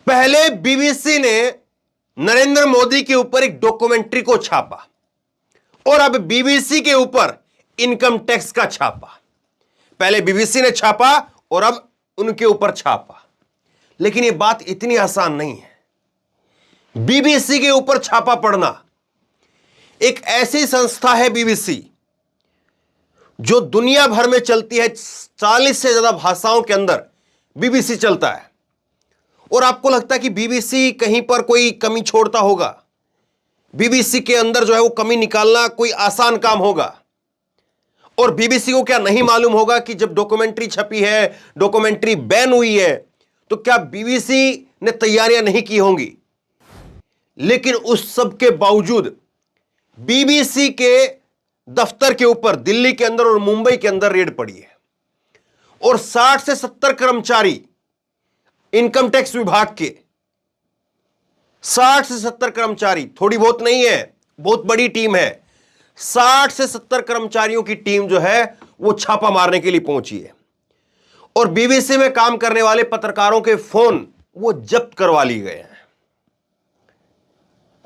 पहले बीबीसी ने नरेंद्र मोदी के ऊपर एक डॉक्यूमेंट्री को छापा और अब बीबीसी के ऊपर इनकम टैक्स का छापा। पहले बीबीसी ने छापा और अब उनके ऊपर छापा। लेकिन यह बात इतनी आसान नहीं है। बीबीसी के ऊपर छापा पड़ना, एक ऐसी संस्था है बीबीसी जो दुनिया भर में चलती है। 40 से ज्यादा भाषाओं के अंदर बीबीसी चलता है। और आपको लगता है कि बीबीसी कहीं पर कोई कमी छोड़ता होगा? बीबीसी के अंदर जो है वो कमी निकालना कोई आसान काम होगा? और बीबीसी को क्या नहीं मालूम होगा कि जब डॉक्यूमेंट्री छपी है, डॉक्यूमेंट्री बैन हुई है, तो क्या बीबीसी ने तैयारियां नहीं की होंगी? लेकिन उस सब के बावजूद बीबीसी के दफ्तर के ऊपर दिल्ली के अंदर और मुंबई के अंदर रेड पड़ी है और 60 से 70 कर्मचारी इनकम टैक्स विभाग के, 60 से 70 कर्मचारी, थोड़ी बहुत नहीं है, बहुत बड़ी टीम है। 60 से 70 कर्मचारियों की टीम जो है वो छापा मारने के लिए पहुंची है और बीबीसी में काम करने वाले पत्रकारों के फोन वो जब्त करवा लिए गए हैं।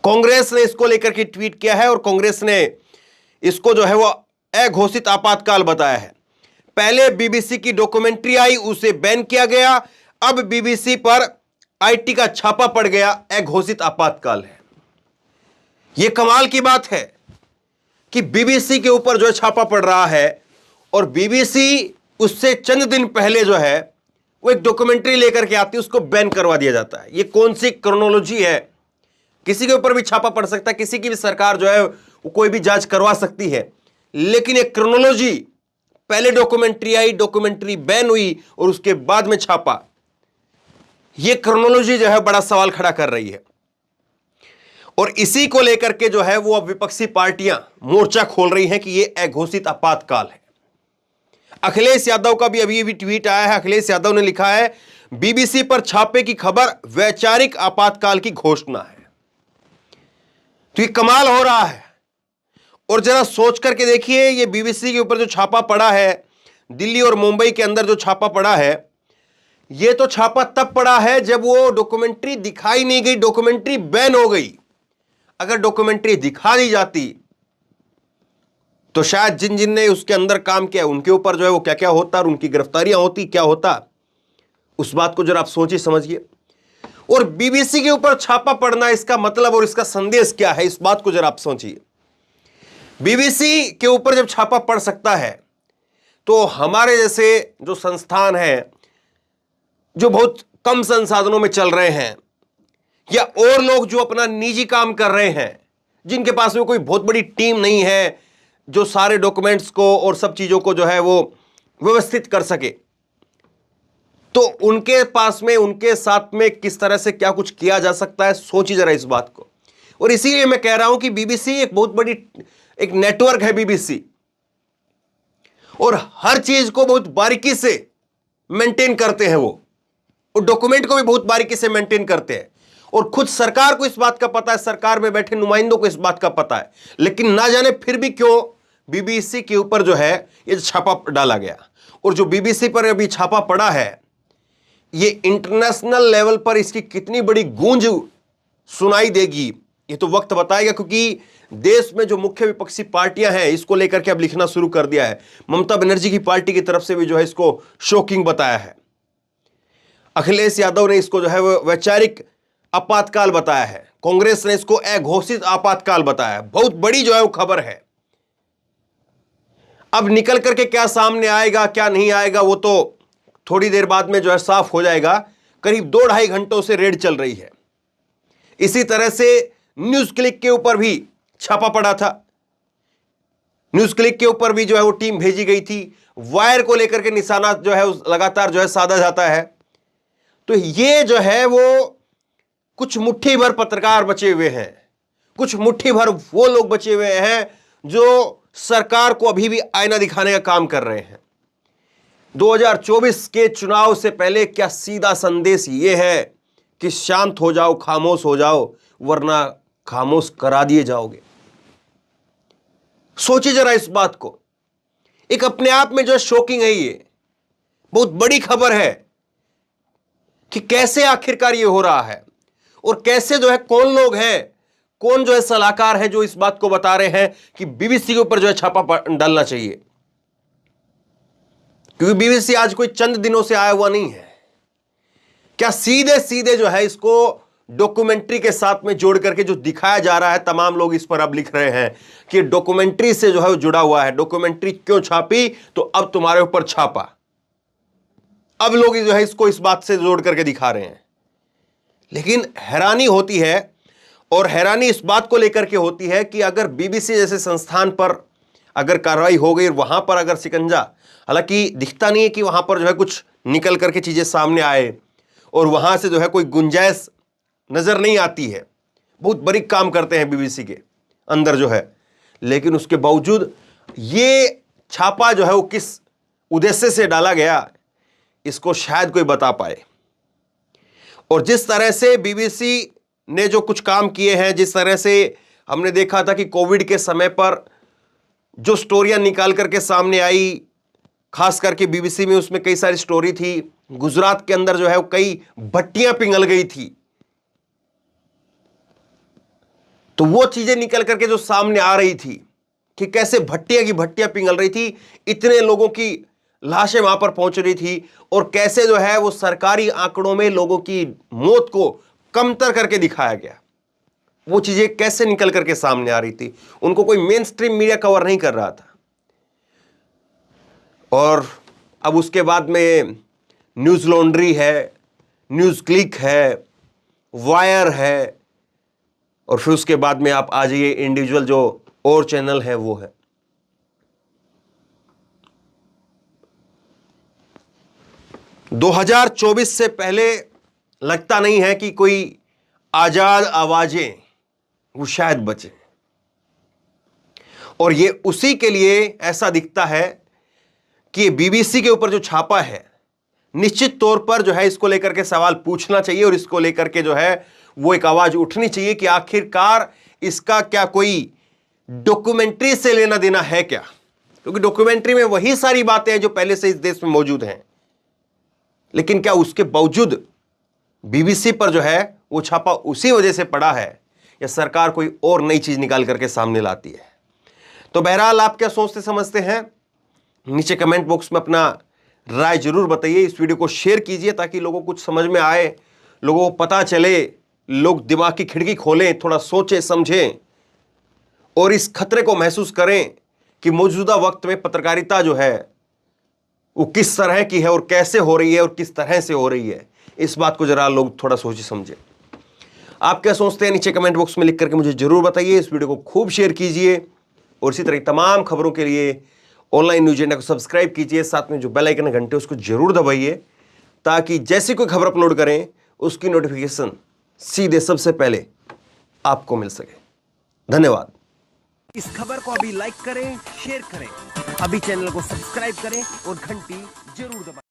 कांग्रेस ने इसको लेकर के ट्वीट किया है और कांग्रेस ने इसको जो है वो अघोषित आपातकाल बताया है। पहले बीबीसी की डॉक्यूमेंट्री आई, उसे बैन किया गया। अब बीबीसी पर आईटी का छापा पड़ गया, अघोषित आपातकाल है। यह कमाल की बात है कि बीबीसी के ऊपर जो छापा पड़ रहा है और बीबीसी उससे चंद दिन पहले जो है वो एक डॉक्यूमेंट्री लेकर के आती है, उसको बैन करवा दिया जाता है। ये कौन सी क्रोनोलॉजी है? किसी के ऊपर भी छापा पड़ सकता है, किसी की भी सरकार जो है वो कोई भी जांच करवा सकती है, लेकिन एक क्रोनोलॉजी, पहले डॉक्यूमेंट्री आई, डॉक्यूमेंट्री बैन हुई और उसके बाद में छापा, यह क्रोनोलॉजी जो है बड़ा सवाल खड़ा कर रही है। और इसी को लेकर के जो है वो अब विपक्षी पार्टियां मोर्चा खोल रही हैं कि यह अघोषित आपातकाल है। अखिलेश यादव का भी अभी ट्वीट आया है। अखिलेश यादव ने लिखा है, बीबीसी पर छापे की खबर वैचारिक आपातकाल की घोषणा है। तो ये कमाल हो रहा है। और जरा सोच करके देखिए, ये बीबीसी के ऊपर जो छापा पड़ा है, दिल्ली और मुंबई के अंदर जो छापा पड़ा है, ये तो छापा तब पड़ा है जब वो डॉक्यूमेंट्री दिखाई नहीं गई, डॉक्यूमेंट्री बैन हो गई। अगर डॉक्यूमेंट्री दिखा दी जाती तो शायद जिन जिन ने उसके अंदर काम किया उनके ऊपर जो है वो क्या क्या होता और उनकी गिरफ्तारियां होती, क्या होता, उस बात को जरा आप सोचिए समझिए। और बीबीसी के ऊपर छापा पड़ना, इसका मतलब और इसका संदेश क्या है, इस बात को जरा आप सोचिए। बीबीसी के ऊपर जब छापा पड़ सकता है तो हमारे जैसे जो संस्थान है, जो बहुत कम संसाधनों में चल रहे हैं, या और लोग जो अपना निजी काम कर रहे हैं, जिनके पास में कोई बहुत बड़ी टीम नहीं है जो सारे डॉक्यूमेंट्स को और सब चीजों को जो है वो व्यवस्थित कर सके, तो उनके पास में, उनके साथ में किस तरह से क्या कुछ किया जा सकता है, सोचिए जरा इस बात को। और इसीलिए मैं कह रहा हूं कि बीबीसी एक बहुत बड़ी एक नेटवर्क है बीबीसी, और हर चीज को बहुत बारीकी से मेंटेन करते हैं वो, और डॉक्यूमेंट को भी बहुत बारीकी से मेंटेन करते हैं। और खुद सरकार को इस बात का पता है, सरकार में बैठे नुमाइंदों को इस बात का पता है, लेकिन ना जाने फिर भी क्यों बीबीसी के ऊपर जो है ये छापा डाला गया। और जो बीबीसी पर अभी छापा पड़ा है, ये इंटरनेशनल लेवल पर इसकी कितनी बड़ी गूंज सुनाई देगी, ये तो वक्त बताएगा। क्योंकि देश में जो मुख्य विपक्षी पार्टियां हैं, इसको लेकर के अब लिखना शुरू कर दिया है। ममता बनर्जी की पार्टी की तरफ से भी जो है इसको शॉकिंग बताया है। अखिलेश यादव ने इसको जो है वो वैचारिक आपातकाल बताया है। कांग्रेस ने इसको अघोषित आपातकाल बताया है। बहुत बड़ी जो है वो खबर है। अब निकल करके क्या सामने आएगा, क्या नहीं आएगा, वो तो थोड़ी देर बाद में जो है साफ हो जाएगा। करीब 2-2.5 घंटों से रेड चल रही है। इसी तरह से न्यूज क्लिक के ऊपर भी छापा पड़ा था। न्यूज क्लिक के ऊपर भी जो है वो टीम भेजी गई थी। वायर को लेकर के निशाना जो है लगातार जो है साधा जाता है। तो ये जो है वो कुछ मुट्ठी भर पत्रकार बचे हुए हैं, कुछ मुट्ठी भर वो लोग बचे हुए हैं जो सरकार को अभी भी आईना दिखाने का काम कर रहे हैं। 2024 के चुनाव से पहले क्या सीधा संदेश ये है कि शांत हो जाओ, खामोश हो जाओ, वरना खामोश करा दिए जाओगे। सोचिए जरा इस बात को। एक अपने आप में जो शॉकिंग है, ये बहुत बड़ी खबर है कि कैसे आखिरकार ये हो रहा है और कैसे जो है कौन लोग हैं, कौन जो है सलाहकार है जो इस बात को बता रहे हैं कि बीबीसी के ऊपर जो है छापा डालना चाहिए। क्योंकि बीबीसी आज कोई चंद दिनों से आया हुआ नहीं है। क्या सीधे सीधे जो है इसको डॉक्यूमेंट्री के साथ में जोड़ करके जो दिखाया जा रहा है, तमाम लोग इस पर अब लिख रहे हैं कि डॉक्यूमेंट्री से जो है वो जुड़ा हुआ है। डॉक्यूमेंट्री क्यों छापी, तो अब तुम्हारे ऊपर छापा। अब लोग जो है इसको इस बात से जोड़ करके दिखा रहे हैं। लेकिन हैरानी होती है, और हैरानी इस बात को लेकर के होती है कि अगर बीबीसी जैसे संस्थान पर अगर कार्रवाई हो गई, वहां पर अगर शिकंजा, हालांकि दिखता नहीं है कि वहां पर जो है कुछ निकल करके चीजें सामने आए और वहां से जो है कोई गुंजाइश नजर नहीं आती है। बहुत बड़ी काम करते हैं बीबीसी के अंदर जो है, लेकिन उसके बावजूद ये छापा जो है वो किस उद्देश्य से डाला गया, इसको शायद कोई बता पाए। और जिस तरह से बीबीसी ने जो कुछ काम किए हैं, जिस तरह से हमने देखा था कि कोविड के समय पर जो स्टोरियां निकाल करके सामने आई, खास करके बीबीसी में, उसमें कई सारी स्टोरी थी। गुजरात के अंदर जो है वो कई भट्टियां पिघल गई थी, तो वो चीजें निकल करके जो सामने आ रही थी कि कैसे भट्टियां की भट्टियां पिघल रही थी, इतने लोगों की लाशें वहां पर पहुंच रही थी, और कैसे जो है वो सरकारी आंकड़ों में लोगों की मौत को कमतर करके दिखाया गया। वो चीजें कैसे निकल करके सामने आ रही थी, उनको कोई मेन स्ट्रीम मीडिया कवर नहीं कर रहा था। और अब उसके बाद में न्यूज लॉन्ड्री है, न्यूज क्लिक है, वायर है, और फिर उसके बाद में आप आ जाइए इंडिविजुअल जो और चैनल है वो है। दो 2024 से पहले लगता नहीं है कि कोई आजाद आवाजें वो शायद बचे, और ये उसी के लिए ऐसा दिखता है कि बीबीसी के ऊपर जो छापा है, निश्चित तौर पर जो है इसको लेकर के सवाल पूछना चाहिए, और इसको लेकर के जो है वो एक आवाज उठनी चाहिए कि आखिरकार इसका क्या कोई डॉक्यूमेंट्री से लेना देना है क्या। क्योंकि डॉक्यूमेंट्री में वही सारी बातें हैं जो पहले से इस देश में मौजूद हैं, लेकिन क्या उसके बावजूद बीबीसी पर जो है वो छापा उसी वजह से पड़ा है, या सरकार कोई और नई चीज निकाल करके सामने लाती है। तो बहरहाल आप क्या सोचते समझते हैं, नीचे कमेंट बॉक्स में अपना राय जरूर बताइए। इस वीडियो को शेयर कीजिए ताकि लोगों को कुछ समझ में आए, लोगों को पता चले, लोग दिमाग की खिड़की खोलें, थोड़ा सोचें समझें, और इस खतरे को महसूस करें कि मौजूदा वक्त में पत्रकारिता जो है वो किस तरह की है और कैसे हो रही है और किस तरह से हो रही है। इस बात को जरा लोग थोड़ा सोचे समझें। आप क्या सोचते हैं, नीचे कमेंट बॉक्स में लिख करके मुझे जरूर बताइए। इस वीडियो को खूब शेयर कीजिए, और इसी तरह की तमाम खबरों के लिए ऑनलाइन न्यूज एजेंडा को सब्सक्राइब कीजिए। साथ में जो बेल आइकन है घंटे उसको जरूर दबाइए, ताकि जैसी कोई खबर अपलोड करें उसकी नोटिफिकेशन सीधे सबसे पहले आपको मिल सके। धन्यवाद। इस खबर को अभी लाइक करें, शेयर करें, अभी चैनल को सब्सक्राइब करें और घंटी जरूर दबाएं।